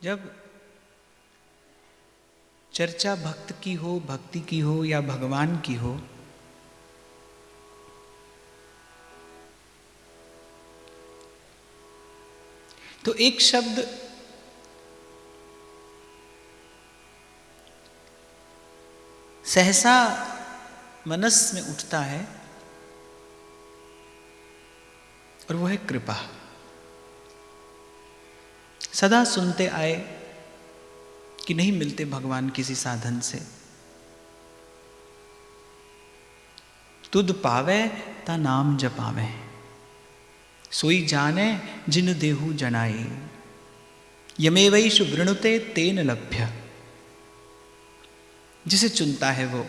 जब चर्चा भक्त की हो, भक्ति की हो या भगवान की हो, तो एक शब्द सहसा मनस में उठता है और वो है कृपा। सदा सुनते आए कि नहीं मिलते भगवान किसी साधन से। तुद पावे ता नाम जपावे, सोई जाने जिन देहु जनाए, यमे वैश वृणुते तेन लभ्य। जिसे चुनता है वो,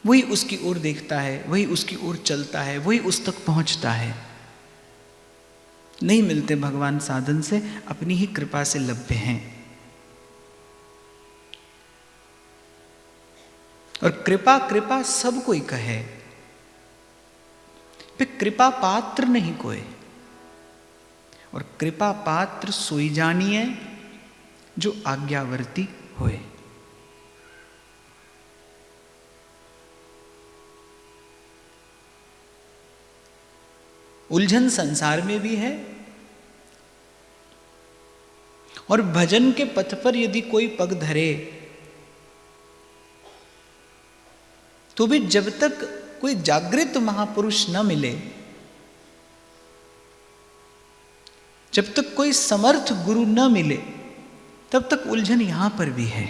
वही उसकी ओर देखता है, वही उसकी ओर चलता है, वही उस तक पहुंचता है। नहीं मिलते भगवान साधन से, अपनी ही कृपा से लभ्य हैं। और कृपा कृपा सब कोई कहे, फिर कृपा पात्र नहीं कोई। और कृपा पात्र सोई जानिए जो आज्ञावर्ती होए। उलझन संसार में भी है, और भजन के पथ पर यदि कोई पग धरे तो भी जब तक कोई जागृत महापुरुष न मिले, जब तक कोई समर्थ गुरु न मिले, तब तक उलझन यहां पर भी है।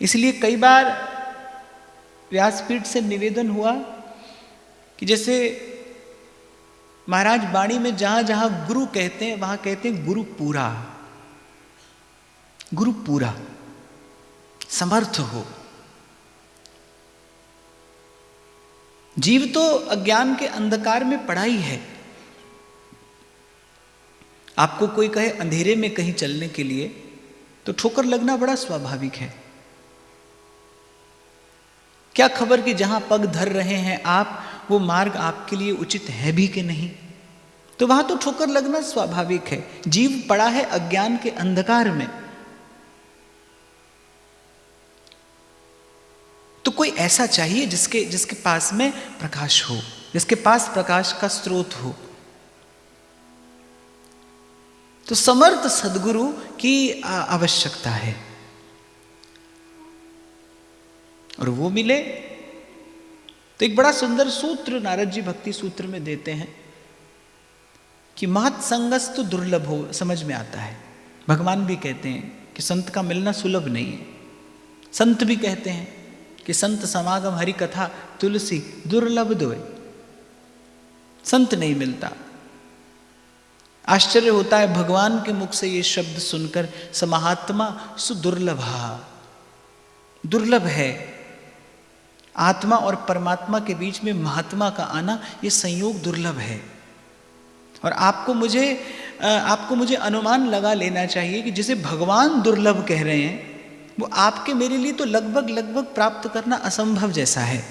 इसलिए कई बार व्यासपीठ से निवेदन हुआ कि जैसे महाराज वाणी में जहां जहां गुरु कहते हैं, वहां कहते हैं गुरु पूरा, गुरु पूरा समर्थ हो। जीव तो अज्ञान के अंधकार में पड़ा ही है। आपको कोई कहे अंधेरे में कहीं चलने के लिए, तो ठोकर लगना बड़ा स्वाभाविक है। क्या खबर कि जहां पग धर रहे हैं आप, वो मार्ग आपके लिए उचित है भी कि नहीं, तो वहां तो ठोकर लगना स्वाभाविक है। जीव पड़ा है अज्ञान के अंधकार में, तो कोई ऐसा चाहिए जिसके पास में प्रकाश हो, जिसके पास प्रकाश का स्रोत हो। तो समर्थ सद्गुरु की आवश्यकता है, और वो मिले तो एक बड़ा सुंदर सूत्र नारद जी भक्ति सूत्र में देते हैं कि महत संगस्तु दुर्लभ हो। समझ में आता है। भगवान भी कहते हैं कि संत का मिलना सुलभ नहीं है। संत भी कहते हैं कि संत समागम हरि कथा तुलसी दुर्लभ दोय। संत नहीं मिलता। आश्चर्य होता है भगवान के मुख से ये शब्द सुनकर, समाहात्मा सुदुर्लभा। दुर्लभ है। आत्मा और परमात्मा के बीच में महात्मा का आना, ये संयोग दुर्लभ है। और आपको मुझे अनुमान लगा लेना चाहिए कि जिसे भगवान दुर्लभ कह रहे हैं, वो आपके मेरे लिए तो लगभग प्राप्त करना असंभव जैसा है।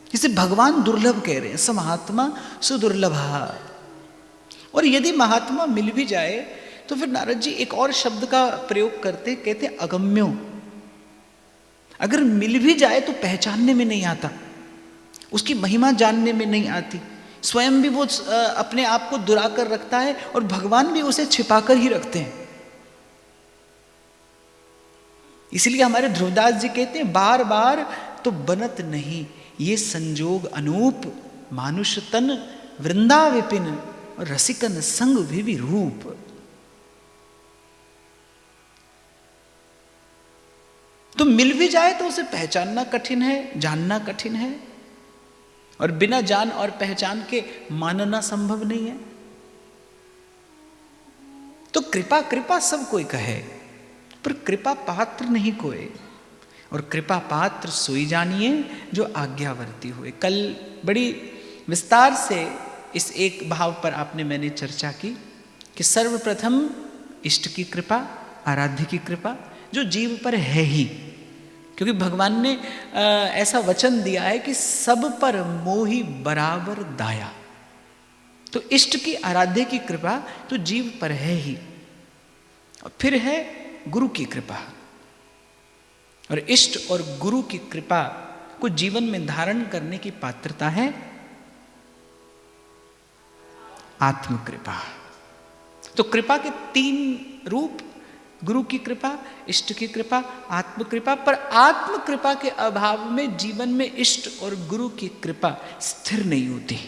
जिसे भगवान दुर्लभ कह रहे हैं, समाहात्मा सुदुर्लभा। और यदि महात्मा मिल भी जाए तो फिर नारद जी एक और शब्द का प्रयोग कहते अगम्यो। अगर मिल भी जाए तो पहचानने में नहीं आता, उसकी महिमा जानने में नहीं आती। स्वयं भी वो अपने आप को दुरा कर रखता है, और भगवान भी उसे छिपाकर ही रखते हैं। इसलिए हमारे ध्रुवदास जी कहते हैं, बार बार तो बनत नहीं ये संजोग अनूप, मानुष तन वृंदा विपिन, और रसिकन संग भी रूप। तो मिल भी जाए तो उसे पहचानना कठिन है, जानना कठिन है, और बिना जान और पहचान के मानना संभव नहीं है। तो कृपा कृपा सब कोई कहे, पर कृपा पात्र नहीं कोई। और कृपा पात्र सोई जानिए जो आज्ञावर्ती हुए। कल बड़ी विस्तार से इस एक भाव पर मैंने चर्चा की कि सर्वप्रथम इष्ट की कृपा, आराध्य की कृपा, जो जीव पर है ही। क्योंकि भगवान ने ऐसा वचन दिया है कि सब पर मोहि बराबर दाया। तो इष्ट की आराध्य की कृपा तो जीव पर है ही, और फिर है गुरु की कृपा। और इष्ट और गुरु की कृपा को जीवन में धारण करने की पात्रता है आत्म कृपा। तो कृपा के 3 रूप, गुरु की कृपा, इष्ट की कृपा, आत्म कृपा। पर आत्म कृपा के अभाव में जीवन में इष्ट और गुरु की कृपा स्थिर नहीं होती।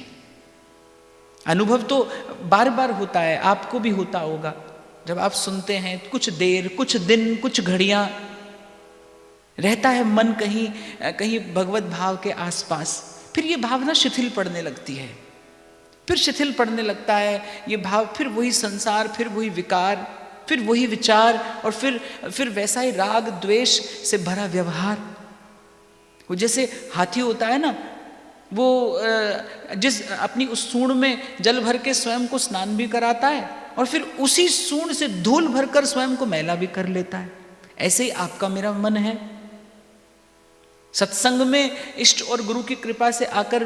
अनुभव तो बार बार होता है, आपको भी होता होगा। जब आप सुनते हैं कुछ देर, कुछ दिन, कुछ घड़ियां रहता है मन कहीं कहीं भगवत भाव के आसपास, फिर ये भावना शिथिल पड़ने लगती है, फिर शिथिल पड़ने लगता है ये भाव, फिर वही संसार, फिर वही विकार, फिर वही विचार, और फिर वैसा ही राग द्वेष से भरा व्यवहार। वो जैसे हाथी होता है ना, वो जिस अपनी उस सूंड में जल भर के स्वयं को स्नान भी कराता है, और फिर उसी सूंड से धूल भरकर स्वयं को मैला भी कर लेता है। ऐसे ही आपका मेरा मन है, सत्संग में इष्ट और गुरु की कृपा से आकर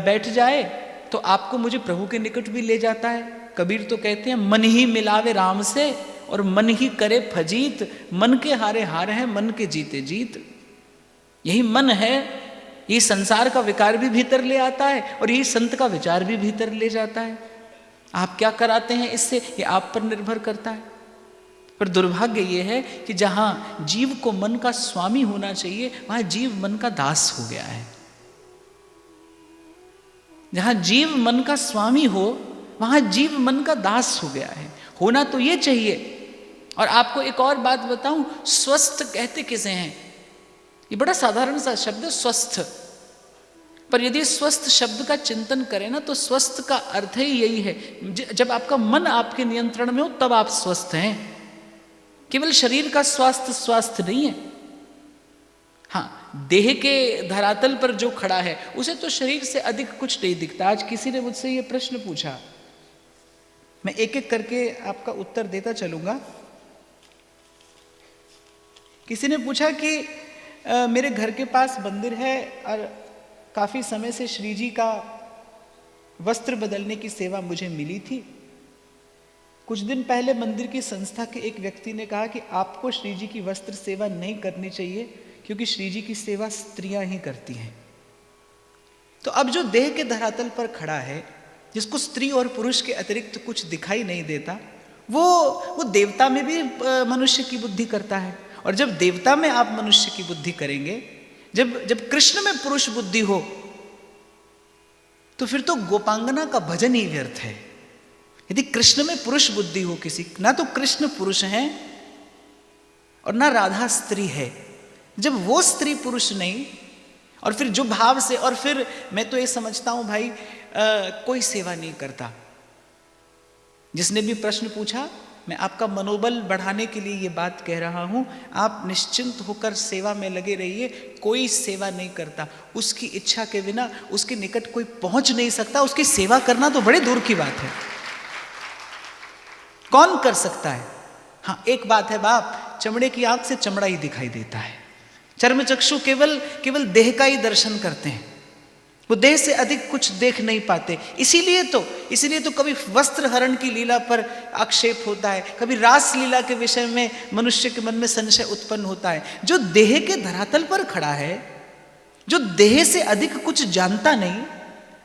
बैठ जाए तो आपको मुझे प्रभु के निकट भी ले जाता है। कबीर तो कहते हैं मन ही मिलावे राम से और मन ही करे फजीत, मन के हारे हार है, मन के जीते जीत। यही मन है, ये संसार का विकार भी भीतर ले आता है और यही संत का विचार भी भीतर ले जाता है। आप क्या कराते हैं इससे, ये आप पर निर्भर करता है। पर दुर्भाग्य ये है कि जहां जीव को मन का स्वामी होना चाहिए, वहां जीव मन का दास हो गया है। जहां जीव मन का स्वामी हो, वहां जीव मन का दास हो गया है। होना तो ये चाहिए। और आपको एक और बात बताऊं, स्वस्थ कहते किसे हैं? ये बड़ा साधारण सा शब्द है, स्वस्थ। पर यदि स्वस्थ शब्द का चिंतन करें ना, तो स्वस्थ का अर्थ ही यही है, जब आपका मन आपके नियंत्रण में हो तब आप स्वस्थ हैं। केवल शरीर का स्वास्थ्य नहीं है। हाँ, देह के धरातल पर जो खड़ा है उसे तो शरीर से अधिक कुछ नहीं दिखता। आज किसी ने मुझसे ये प्रश्न पूछा, मैं एक एक करके आपका उत्तर देता चलूंगा। किसी ने पूछा कि मेरे घर के पास मंदिर है और काफी समय से श्री जी का वस्त्र बदलने की सेवा मुझे मिली थी। कुछ दिन पहले मंदिर की संस्था के एक व्यक्ति ने कहा कि आपको श्री जी की वस्त्र सेवा नहीं करनी चाहिए, क्योंकि श्री जी की सेवा स्त्रियां ही करती हैं। तो अब जो देह के धरातल पर खड़ा है, जिसको स्त्री और पुरुष के अतिरिक्त कुछ दिखाई नहीं देता, वो देवता में भी मनुष्य की बुद्धि करता है। और जब देवता में आप मनुष्य की बुद्धि करेंगे, जब कृष्ण में पुरुष बुद्धि हो, तो फिर तो गोपांगना का भजन ही व्यर्थ है। यदि कृष्ण में पुरुष बुद्धि हो किसी, ना तो कृष्ण पुरुष है और ना राधा स्त्री है, जब वो स्त्री पुरुष नहीं, और फिर जो भाव से, और फिर मैं तो ये समझता हूं भाई, कोई सेवा नहीं करता। जिसने भी प्रश्न पूछा, मैं आपका मनोबल बढ़ाने के लिए ये बात कह रहा हूं, आप निश्चिंत होकर सेवा में लगे रहिए। कोई सेवा नहीं करता, उसकी इच्छा के बिना उसके निकट कोई पहुंच नहीं सकता। उसकी सेवा करना तो बड़े दूर की बात है। कौन कर सकता है? हाँ, एक बात है बाप, चमड़े की आंख से चमड़ा ही दिखाई देता है। चर्मचक्षु केवल देह का ही दर्शन करते हैं, वो देह से अधिक कुछ देख नहीं पाते। इसीलिए तो कभी वस्त्र हरण की लीला पर आक्षेप होता है, कभी रास लीला के विषय में मनुष्य के मन में संशय उत्पन्न होता है। जो देह के धरातल पर खड़ा है, जो देह से अधिक कुछ जानता नहीं।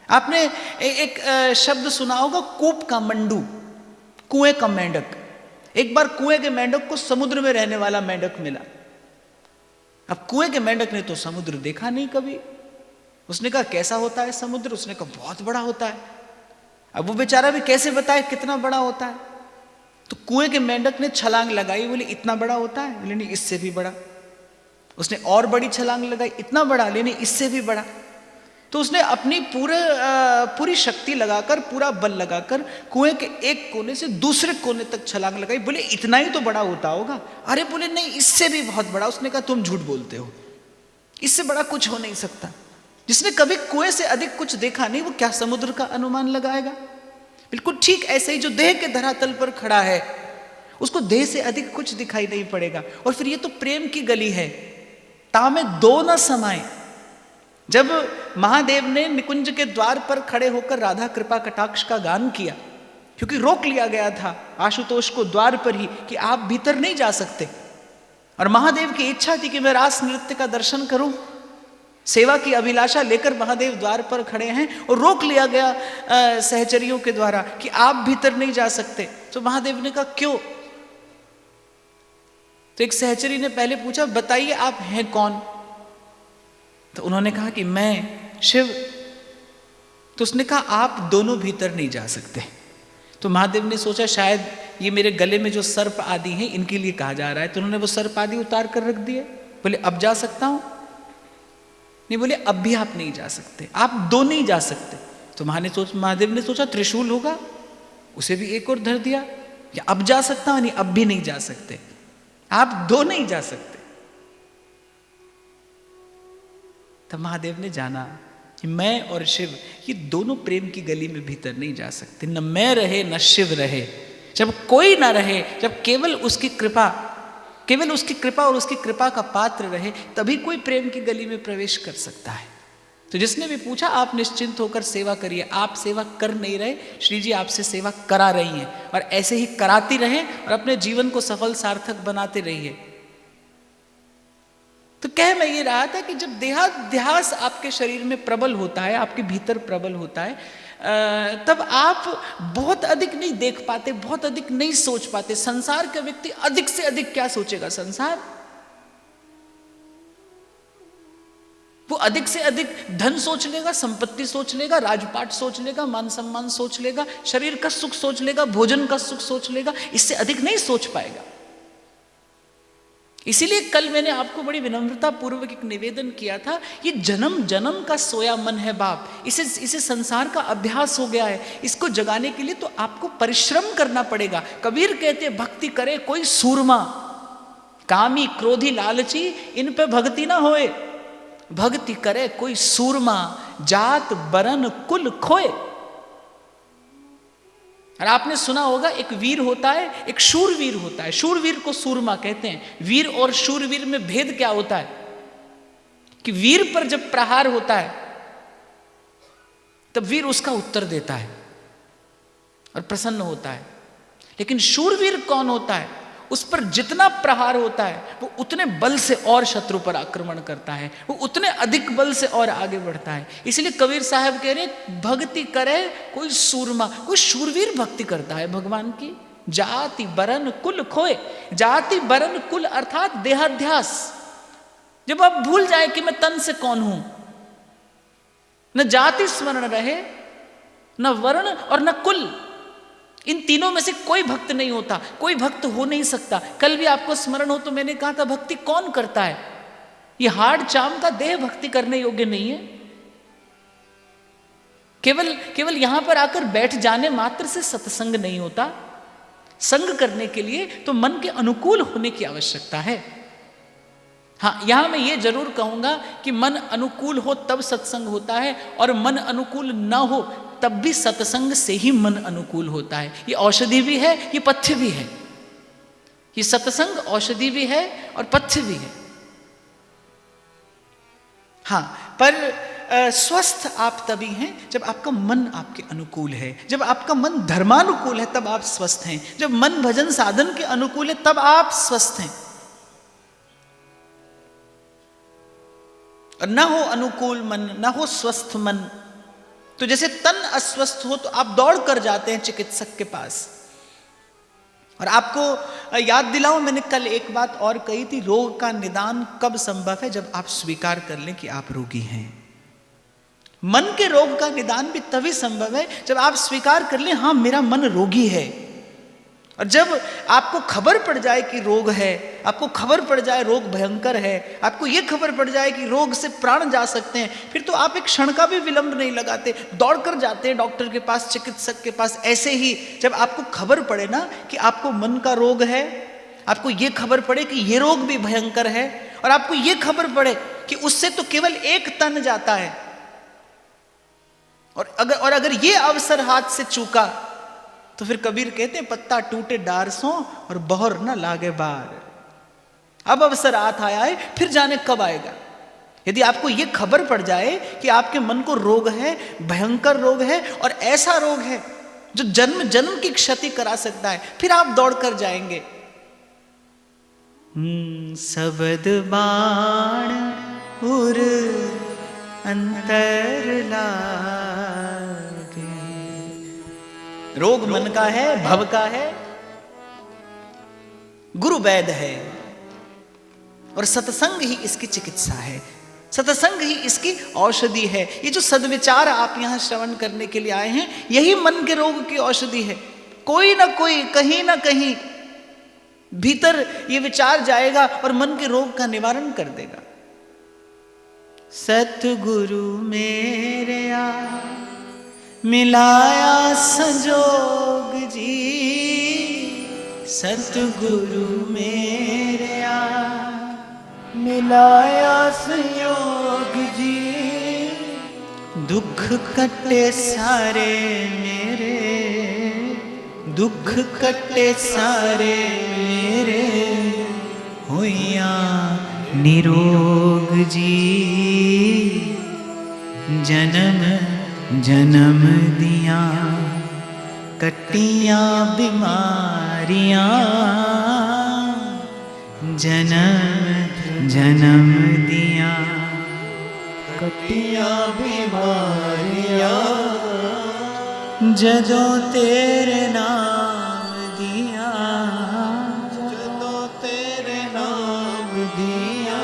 आपने एक शब्द सुना होगा, कूप का मंडू, कुएं का मेंढक। एक बार कुएं के मेंढक को समुद्र में रहने वाला मेंढक मिला। अब कुएं के मेंढक ने तो समुद्र देखा नहीं कभी। उसने कहा कैसा होता है समुद्र? उसने कहा बहुत बड़ा होता है। अब वो बेचारा भी कैसे बताए कितना बड़ा होता है? तो कुएं के मेंढक ने छलांग लगाई, बोले इतना बड़ा होता है? बोले नहीं, इससे भी बड़ा। उसने और बड़ी छलांग लगाई, इतना बड़ा? ले नहीं, इससे भी बड़ा। तो उसने अपनी पूरी शक्ति लगाकर, पूरा बल लगाकर कुएं के एक कोने से दूसरे कोने तक छलांग लगाई। बोले इतना ही तो बड़ा होता होगा। अरे बोले नहीं, इससे भी बहुत बड़ा। उसने कहा तुम झूठ बोलते हो, इससे बड़ा कुछ हो नहीं सकता। जिसने कभी कुएं से अधिक कुछ देखा नहीं, वो क्या समुद्र का अनुमान लगाएगा? बिल्कुल ठीक ऐसे ही जो देह के धरातल पर खड़ा है, उसको देह से अधिक कुछ दिखाई नहीं पड़ेगा। और फिर ये तो प्रेम की गली है, तामे दो न समाए। जब महादेव ने निकुंज के द्वार पर खड़े होकर राधा कृपा कटाक्ष का गान किया, क्योंकि रोक लिया गया था आशुतोष को द्वार पर ही कि आप भीतर नहीं जा सकते, और महादेव की इच्छा थी कि मैं रास नृत्य का दर्शन करूं, सेवा की अभिलाषा लेकर महादेव द्वार पर खड़े हैं और रोक लिया गया सहचरियों के द्वारा कि आप भीतर नहीं जा सकते। तो महादेव ने कहा क्यों? तो एक सहचरी ने पहले पूछा, बताइए आप हैं कौन? तो उन्होंने कहा कि मैं शिव। तो उसने कहा आप दोनों भीतर नहीं जा सकते। तो महादेव ने सोचा शायद ये मेरे गले में जो सर्प आदि हैं इनके लिए कहा जा रहा है, तो उन्होंने वो सर्प आदि उतार कर रख दिए। बोले अब जा सकता हूं? नहीं, बोले अब भी आप नहीं जा सकते, आप दो नहीं जा सकते। तो महादेव ने सोचा त्रिशूल होगा, उसे भी एक और धर दिया कि अब जा सकता हूं, नहीं अब भी नहीं जा सकते, आप दो नहीं जा सकते। तब महादेव ने जाना कि मैं और शिव ये दोनों प्रेम की गली में भीतर नहीं जा सकते। न मैं रहे न शिव रहे, जब कोई ना रहे, जब केवल उसकी कृपा और उसकी कृपा का पात्र रहे, तभी कोई प्रेम की गली में प्रवेश कर सकता है। तो जिसने भी पूछा आप निश्चिंत होकर सेवा करिए, आप सेवा कर नहीं रहे, श्री जी आपसे सेवा करा रही हैं और ऐसे ही कराती रहें और अपने जीवन को सफल सार्थक बनाते रहिए। तो कह मैं ये रहा था कि जब देहाध्यास आपके शरीर में प्रबल होता है, आपके भीतर प्रबल होता है, तब आप बहुत अधिक नहीं देख पाते, बहुत अधिक नहीं सोच पाते। संसार का व्यक्ति अधिक से अधिक क्या सोचेगा? संसार। वो अधिक से अधिक धन सोच लेगा, संपत्ति सोच लेगा, राजपाट सोच लेगा, मान सम्मान सोच लेगा, शरीर का सुख सोच लेगा, भोजन का सुख सोच लेगा, इससे अधिक नहीं सोच पाएगा। इसीलिए कल मैंने आपको बड़ी विनम्रता पूर्वक एक निवेदन किया था, ये जन्म जन्म का सोया मन है बाप, इसे संसार का अभ्यास हो गया है, इसको जगाने के लिए तो आपको परिश्रम करना पड़ेगा। कबीर कहते भक्ति करे कोई सूरमा, कामी क्रोधी लालची इन पे भक्ति ना होए। भक्ति करे कोई सूरमा, जात बरन कुल खोए। और आपने सुना होगा एक वीर होता है, एक शूरवीर होता है। शूरवीर को सूरमा कहते हैं। वीर और शूरवीर में भेद क्या होता है कि वीर पर जब प्रहार होता है तब वीर उसका उत्तर देता है और प्रसन्न होता है, लेकिन शूरवीर कौन होता है? उस पर जितना प्रहार होता है वो उतने बल से और शत्रु पर आक्रमण करता है, वो उतने अधिक बल से और आगे बढ़ता है। इसलिए कबीर साहब कह रहे भक्ति करे कोई सूरमा, कोई शूरवीर भक्ति करता है भगवान की। जाति बरन कुल खोए। जाति बरन कुल अर्थात देहाध्यास। जब आप भूल जाए कि मैं तन से कौन हूं, न जाति स्मरण रहे, न वर्ण और न कुल, इन तीनों में से कोई भक्त नहीं होता, कोई भक्त हो नहीं सकता। कल भी आपको स्मरण हो तो मैंने कहा था भक्ति कौन करता है? ये हाड़ चाम का देह भक्ति करने योग्य नहीं है। केवल यहां पर आकर बैठ जाने मात्र से सत्संग नहीं होता। संग करने के लिए तो मन के अनुकूल होने की आवश्यकता है। हाँ, यहां मैं ये जरूर कहूंगा कि मन अनुकूल हो तब सत्संग होता है, और मन अनुकूल ना हो तब भी सत्संग से ही मन अनुकूल होता है। ये औषधि भी है, ये पथ्य भी है। ये सत्संग औषधि भी है और पथ्य भी है। हाँ, पर स्वस्थ आप तभी हैं जब आपका मन आपके अनुकूल है। जब आपका मन धर्मानुकूल है तब आप स्वस्थ हैं। जब मन भजन साधन के अनुकूल है तब आप स्वस्थ हैं। और ना हो अनुकूल मन, ना हो स्वस्थ मन, तो जैसे तन अस्वस्थ हो तो आप दौड़ कर जाते हैं चिकित्सक के पास। और आपको याद दिलाऊं, मैंने कल एक बात और कही थी, रोग का निदान कब संभव है? जब आप स्वीकार कर लें कि आप रोगी हैं। मन के रोग का निदान भी तभी संभव है जब आप स्वीकार कर लें हाँ मेरा मन रोगी है। और जब आपको खबर पड़ जाए कि रोग है, आपको खबर पड़ जाए रोग भयंकर है, आपको यह खबर पड़ जाए कि रोग से प्राण जा सकते हैं, फिर तो आप एक क्षण का भी विलंब नहीं लगाते, दौड़कर जाते हैं डॉक्टर के पास, चिकित्सक के पास। ऐसे ही जब आपको खबर पड़े ना कि आपको मन का रोग है, आपको यह खबर पड़े कि यह रोग भी भयंकर है, और आपको यह खबर पड़े कि उससे तो केवल एक तन जाता है, और अगर यह अवसर हाथ से चूका तो फिर कबीर कहते हैं पत्ता टूटे डार सो और बहर न लागे बार। अब अवसर हाथ आया है, फिर जाने कब आएगा। यदि आपको यह खबर पड़ जाए कि आपके मन को रोग है, भयंकर रोग है, और ऐसा रोग है जो जन्म जन्म की क्षति करा सकता है, फिर आप दौड़ कर जाएंगे। सबद बाण उर अंतर लागे। रोग मन का है, भव का है, गुरु वैद्य है, और सत्संग ही इसकी चिकित्सा है, सत्संग ही इसकी औषधि है। ये जो सद्विचार आप यहां श्रवण करने के लिए आए हैं, यही मन के रोग की औषधि है। कोई ना कोई, कहीं ना कहीं भीतर ये विचार जाएगा और मन के रोग का निवारण कर देगा। सतगुरु मेरे आ मिलाया संजोग जी, सतगुरु मेरे आ मिलाया संयोग जी। दुख कटे सारे मेरे, दुख कटे सारे मेरे, होइया निरोग जी। जन्म जन्म दिया कटियां बीमारियां, जन्म जन्म दिया कटियां बीमारियां, जदों तेरे नाम दिया, जदों तेरे नाम दिया,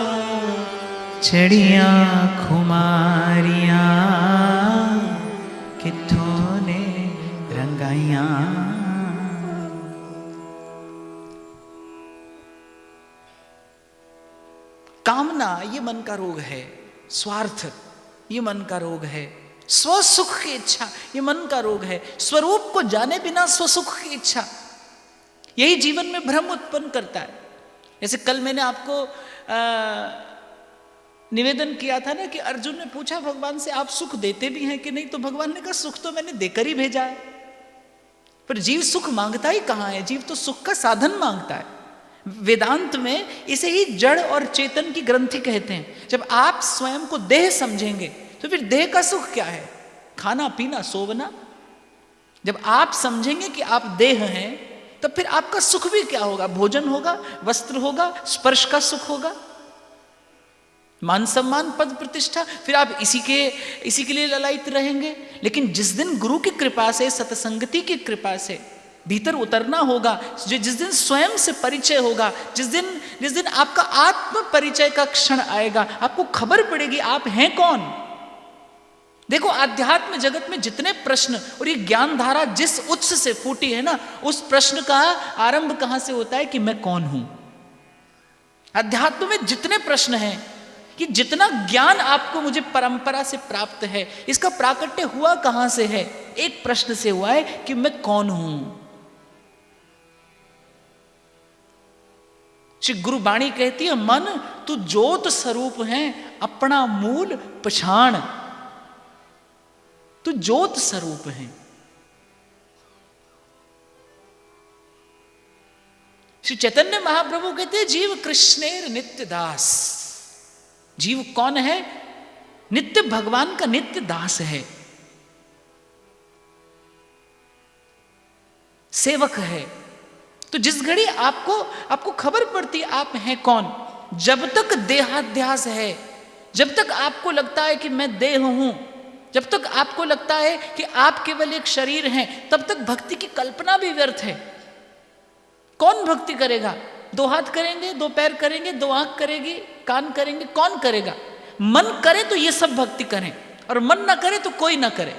चढ़िया खुमारियां किथों ने रंगाइयां। कामना ये मन का रोग है, स्वार्थ ये मन का रोग है, स्वसुख की इच्छा ये मन का रोग है, स्वरूप को जाने बिना स्वसुख की इच्छा यही जीवन में भ्रम उत्पन्न करता है। जैसे कल मैंने आपको निवेदन किया था ना कि अर्जुन ने पूछा भगवान से, आप सुख देते भी हैं कि नहीं? तो भगवान ने कहा, सुख तो मैंने देकर ही भेजा है। पर जीव सुख मांगता ही कहां है? जीव तो सुख का साधन मांगता है। वेदांत में इसे ही जड़ और चेतन की ग्रंथि कहते हैं। जब आप स्वयं को देह समझेंगे तो फिर देह का सुख क्या है? खाना पीना सोवना। जब आप समझेंगे कि आप देह हैं तब फिर आपका सुख भी क्या होगा? भोजन होगा, वस्त्र होगा, स्पर्श का सुख होगा, मान सम्मान, पद प्रतिष्ठा, फिर आप इसी के लिए ललायित रहेंगे। लेकिन जिस दिन गुरु की कृपा से, सतसंगति की कृपा से भीतर उतरना होगा, जिस दिन स्वयं से परिचय होगा, जिस दिन आपका आत्म परिचय का क्षण आएगा, आपको खबर पड़ेगी आप हैं कौन। देखो, आध्यात्म जगत में जितने प्रश्न और ये ज्ञान धारा जिस उत्स से फूटी है ना, उस प्रश्न का आरंभ कहां से होता है कि मैं कौन हूं। अध्यात्म में जितने प्रश्न हैं कि जितना ज्ञान आपको मुझे परंपरा से प्राप्त है, इसका प्राकट्य हुआ कहां से है? एक प्रश्न से हुआ है कि मैं कौन हूं। श्री गुरुबाणी कहती है, मन तू ज्योत स्वरूप है, अपना मूल पछाण। तू ज्योत स्वरूप है। श्री चैतन्य महाप्रभु कहते हैं, जीव कृष्णेर नित्य दास। जीव कौन है? नित्य भगवान का नित्य दास है, सेवक है। तो जिस घड़ी आपको खबर पड़ती आप हैं कौन, जब तक देहाध्यास है, जब तक आपको लगता है कि मैं देह हूं, जब तक आपको लगता है कि आप केवल एक शरीर हैं, तब तक भक्ति की कल्पना भी व्यर्थ है। कौन भक्ति करेगा? 2 हाथ करेंगे, 2 पैर करेंगे, 2 आंख करेगी, कान करेंगे, कौन करेगा? मन करे तो ये सब भक्ति करें, और मन ना करे तो कोई ना करे।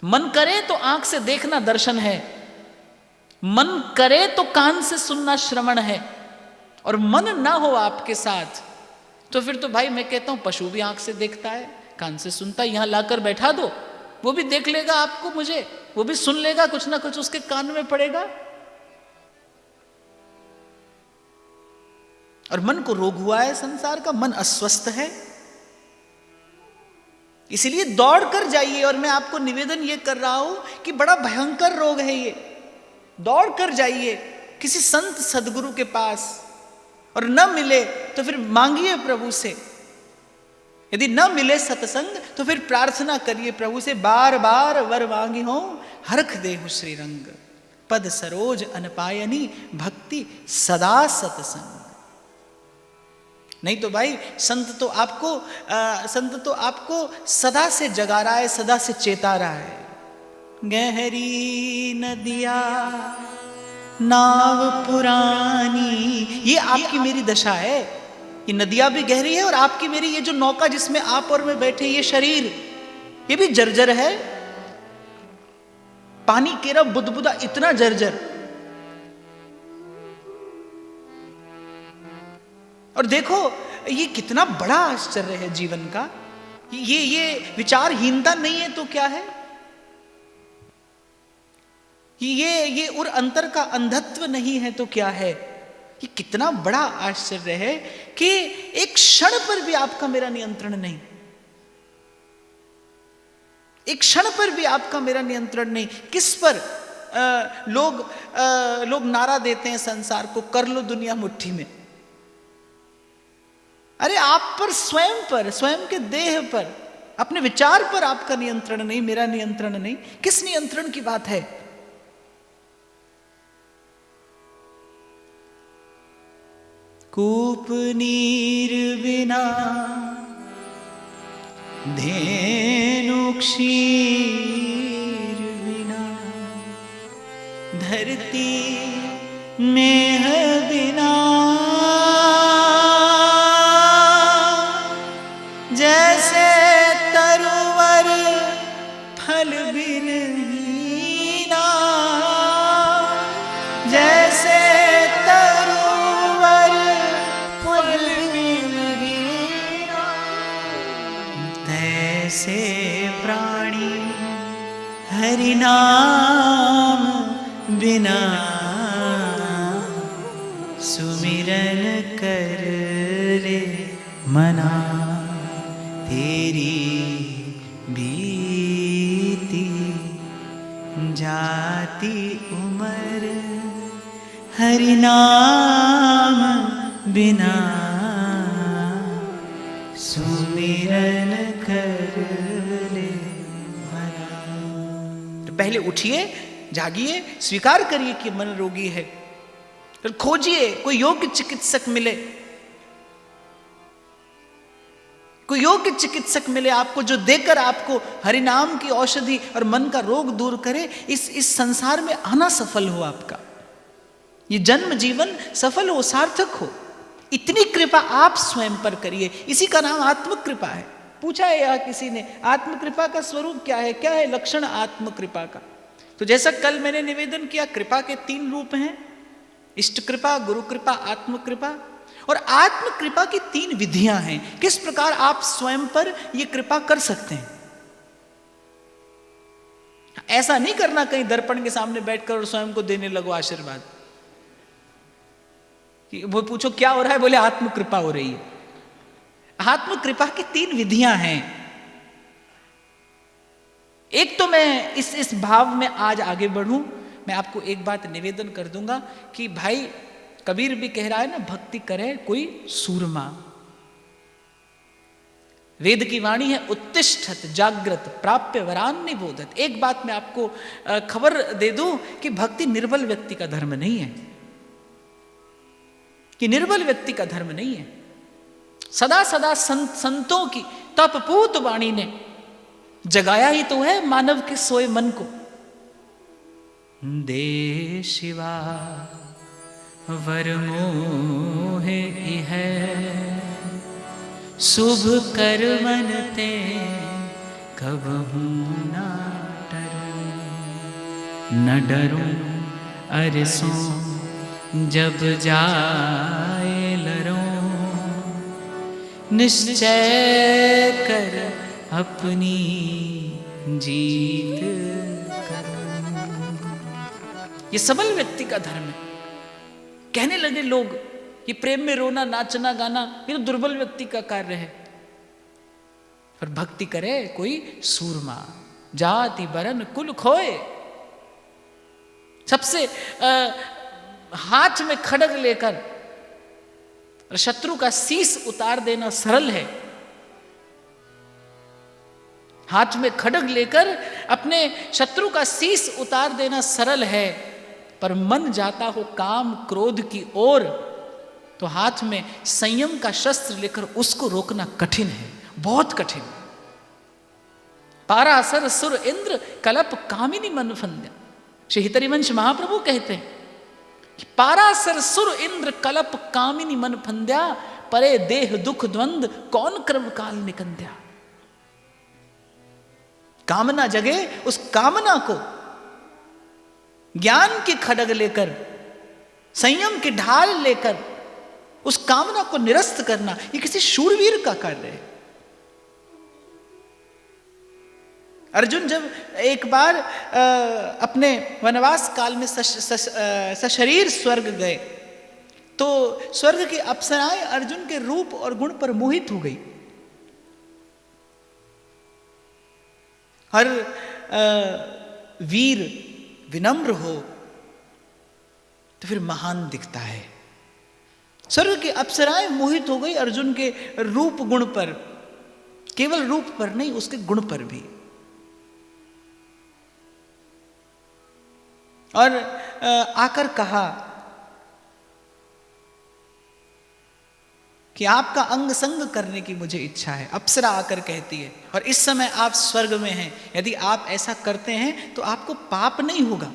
मन करे तो आंख से देखना दर्शन है, मन करे तो कान से सुनना श्रवण है, और मन ना हो आपके साथ तो फिर तो भाई मैं कहता हूं पशु भी आंख से देखता है, कान से सुनता है। यहां लाकर बैठा दो, वो भी देख लेगा आपको, मुझे, वो भी सुन लेगा, कुछ ना कुछ उसके कान में पड़ेगा। और मन को रोग हुआ है संसार का, मन अस्वस्थ है। इसलिए दौड़ कर जाइए, और मैं आपको निवेदन ये कर रहा हूं कि बड़ा भयंकर रोग है ये। दौड़ कर जाइए किसी संत सदगुरु के पास, और न मिले तो फिर मांगिए प्रभु से यदि न मिले सत्संग तो फिर प्रार्थना करिए प्रभु से, बार बार वर मांगी हो हरख देहु श्री रंग, पद सरोज अनपायनी भक्ति सदा सत्संग। नहीं तो भाई संत तो आपको सदा से जगा रहा है, सदा से चेता रहा है। गहरी नदिया नाव पुरानी, ये आपकी मेरी दशा है। ये नदियां भी गहरी है और आपकी मेरी ये जो नौका जिसमें आप और मैं बैठे, ये शरीर ये भी जर्जर है। पानी केरा बुदबुदा इतना जर्जर। और देखो ये कितना बड़ा आश्चर्य है जीवन का। ये विचारहीनता नहीं है तो क्या है? ये उर अंतर का अंधत्व नहीं है तो क्या है? ये कितना बड़ा आश्चर्य है कि एक क्षण पर भी आपका मेरा नियंत्रण नहीं, एक क्षण पर भी आपका मेरा नियंत्रण नहीं। किस पर लोग नारा देते हैं संसार को, कर लो दुनिया मुट्ठी में। अरे आप पर, स्वयं के देह पर, अपने विचार पर आपका नियंत्रण नहीं, मेरा नियंत्रण नहीं। किस नियंत्रण की बात है? कूप नीर बिना धेनु क्षीर बिना, धरती मेह बिना, जैसे तरुवर फल बिन हीना, जैसे तरुवर फल बिन हीना, तैसे प्राणी हरि नाम बिना सुमिरन कर ले मना। तेरी बीती जाती उम्र हरि नाम बिना सुमिरन कर ले मना। तो पहले उठिए, जागिए, स्वीकार करिए कि मन रोगी है, फिर खोजिए कोई योग्य चिकित्सक मिले, कोई योग्य चिकित्सक मिले आपको, जो देकर आपको हरिनाम की औषधि और मन का रोग दूर करे। इस संसार में आना सफल हो, आपका ये जन्म जीवन सफल हो, सार्थक हो। इतनी कृपा आप स्वयं पर करिए, इसी का नाम आत्म कृपा है। पूछा है यहाँ किसी ने, आत्म कृपा का स्वरूप क्या है, क्या है लक्षण आत्म कृपा का? तो जैसा कल मैंने निवेदन किया, कृपा के 3 रूप हैं, इष्ट कृपा, गुरु कृपा, आत्म कृपा। और आत्म कृपा की 3 विधियां हैं, किस प्रकार आप स्वयं पर यह कृपा कर सकते हैं। ऐसा नहीं करना कहीं दर्पण के सामने बैठकर और स्वयं को देने लगो आशीर्वाद, कि वो पूछो क्या हो रहा है, बोले आत्म कृपा हो रही है। आत्म कृपा की 3 विधियां हैं। एक तो मैं इस भाव में आज आगे बढ़ूं, मैं आपको एक बात निवेदन कर दूंगा कि भाई कबीर भी कह रहा है ना, भक्ति करे कोई सूरमा। वेद की वाणी है, उत्तिष्ठत जागृत प्राप्य वरान निबोधत। एक बात मैं आपको खबर दे दूं कि भक्ति निर्बल व्यक्ति का धर्म नहीं है, कि निर्बल व्यक्ति का धर्म नहीं है। सदा सदा संतों की तपपूत वाणी ने जगाया ही तो है मानव के सोए मन को। दे शिवा वर मोहे है, शुभ कर मन ते कबहू ना डरूं, न डरूं अरसों जब जाए लरों, निश्चय कर अपनी जीत करूं। ये सबल व्यक्ति का धर्म है। कहने लगे लोग ये प्रेम में रोना, नाचना, गाना ये तो दुर्बल व्यक्ति का कार्य है। पर भक्ति करे कोई सूरमा, जाति बरन कुल खोए। सबसे हाथ में खड्ग लेकर शत्रु का शीश उतार देना सरल है, हाथ में खड्ग लेकर अपने शत्रु का शीश उतार देना सरल है, पर मन जाता हो काम क्रोध की ओर तो हाथ में संयम का शस्त्र लेकर उसको रोकना कठिन है, बहुत कठिन। पारासर सुर इंद्र कलप कामिनी मन फंद्या। श्री हितरिवंश महाप्रभु कहते हैं कि पारासर सुर इंद्र कलप कामिनी मन फंद्या, परे देह दुख द्वंद कौन कर्म काल निकंद्या। कामना जगे, उस कामना को ज्ञान की खड्ग लेकर, संयम की ढाल लेकर उस कामना को निरस्त करना, ये किसी शूरवीर का कार्य है। अर्जुन जब एक बार अपने वनवास काल में सशरीर स्वर्ग गए तो स्वर्ग की अप्सराएं अर्जुन के रूप और गुण पर मोहित हो गई। हर वीर विनम्र हो तो फिर महान दिखता है। स्वर्ग की अप्सराएं मोहित हो गई अर्जुन के रूप गुण पर, केवल रूप पर नहीं, उसके गुण पर भी। और आकर कहा कि आपका अंग संग करने की मुझे इच्छा है। अप्सरा आकर कहती है, और इस समय आप स्वर्ग में हैं, यदि आप ऐसा करते हैं तो आपको पाप नहीं होगा,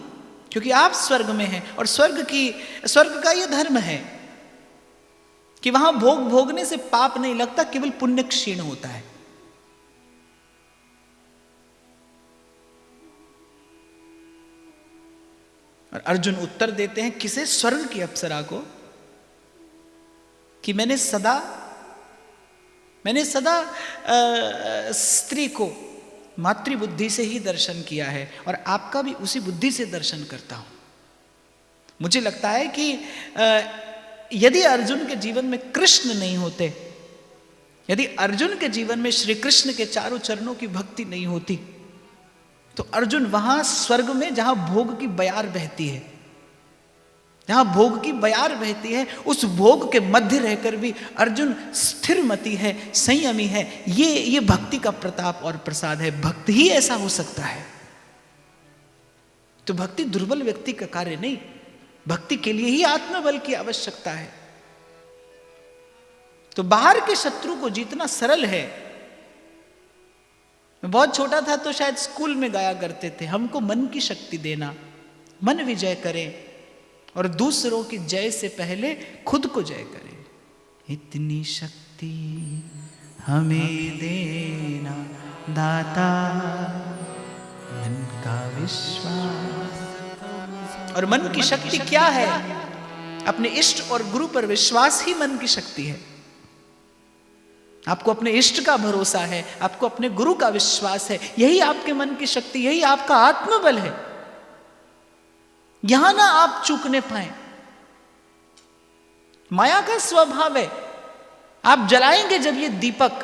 क्योंकि आप स्वर्ग में हैं और स्वर्ग का यह धर्म है कि वहां भोगने से पाप नहीं लगता, केवल पुण्य क्षीण होता है। और अर्जुन उत्तर देते हैं किसे? स्वर्ग की अप्सरा को, कि मैंने सदा स्त्री को मातृबुद्धि से ही दर्शन किया है और आपका भी उसी बुद्धि से दर्शन करता हूं। मुझे लगता है कि यदि अर्जुन के जीवन में कृष्ण नहीं होते, यदि अर्जुन के जीवन में श्री कृष्ण के चारों चरणों की भक्ति नहीं होती, तो अर्जुन वहां स्वर्ग में जहां भोग की बयार बहती है, जहां भोग की बयार बहती है, उस भोग के मध्य रहकर भी अर्जुन स्थिरमती है, संयमी है। ये भक्ति का प्रताप और प्रसाद है। भक्ति ही ऐसा हो सकता है। तो भक्ति दुर्बल व्यक्ति का कार्य नहीं, भक्ति के लिए ही आत्मबल की आवश्यकता है। तो बाहर के शत्रु को जीतना सरल है। मैं बहुत छोटा था तो शायद स्कूल में गाया करते थे, हमको मन की शक्ति देना, मन विजय करें और दूसरों की जय से पहले खुद को जय करें। इतनी शक्ति हमें देना दाता, मन का विश्वास। और मन की शक्ति क्या है? अपने इष्ट और गुरु पर विश्वास ही मन की शक्ति है। आपको अपने इष्ट का भरोसा है, आपको अपने गुरु का विश्वास है, यही आपके मन की शक्ति, यही आपका आत्मबल है। यहां ना आप चूकने पाए। माया का स्वभाव है, आप जलाएंगे जब ये दीपक,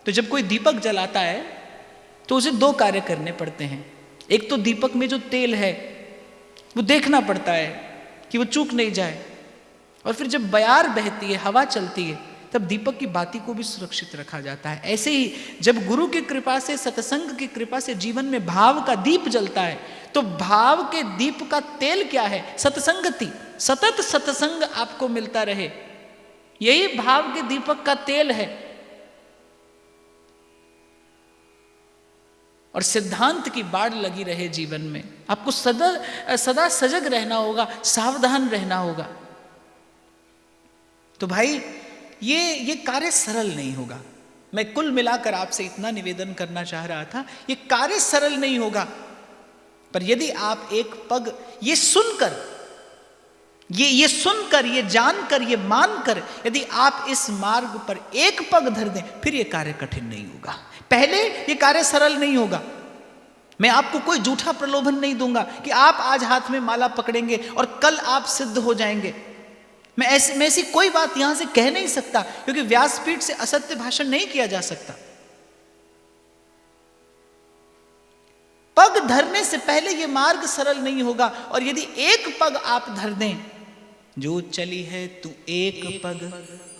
तो जब कोई दीपक जलाता है तो उसे दो कार्य करने पड़ते हैं। एक तो दीपक में जो तेल है वो देखना पड़ता है कि वो चूक नहीं जाए, और फिर जब बयार बहती है, हवा चलती है, तब दीपक की बाती को भी सुरक्षित रखा जाता है। ऐसे ही जब गुरु की कृपा से, सत्संग की कृपा से जीवन में भाव का दीप जलता है, तो भाव के दीप का तेल क्या है? सत्संगति। सतत सत्संग आपको मिलता रहे, यही भाव के दीपक का तेल है। और सिद्धांत की बाढ़ लगी रहे जीवन में। आपको सदा सजग रहना होगा, सावधान रहना होगा। तो भाई ये कार्य सरल नहीं होगा। मैं कुल मिलाकर आपसे इतना निवेदन करना चाह रहा था, ये कार्य सरल नहीं होगा, पर यदि आप एक पग ये सुनकर, ये जानकर, ये मानकर यदि आप इस मार्ग पर एक पग धर दें, फिर ये कार्य कठिन नहीं होगा। पहले ये कार्य सरल नहीं होगा। मैं आपको कोई झूठा प्रलोभन नहीं दूंगा कि आप आज हाथ में माला पकड़ेंगे और कल आप सिद्ध हो जाएंगे। मैं ऐसी कोई बात यहां से कह नहीं सकता, क्योंकि व्यासपीठ से असत्य भाषण नहीं किया जा सकता। पग धरने से पहले यह मार्ग सरल नहीं होगा, और यदि एक पग आप धर दें जो चली है तू एक पग,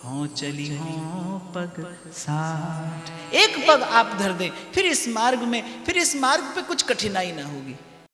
हो चली हो पग 60। एक पग आप धर दें, फिर इस मार्ग पे कुछ कठिनाई ना होगी।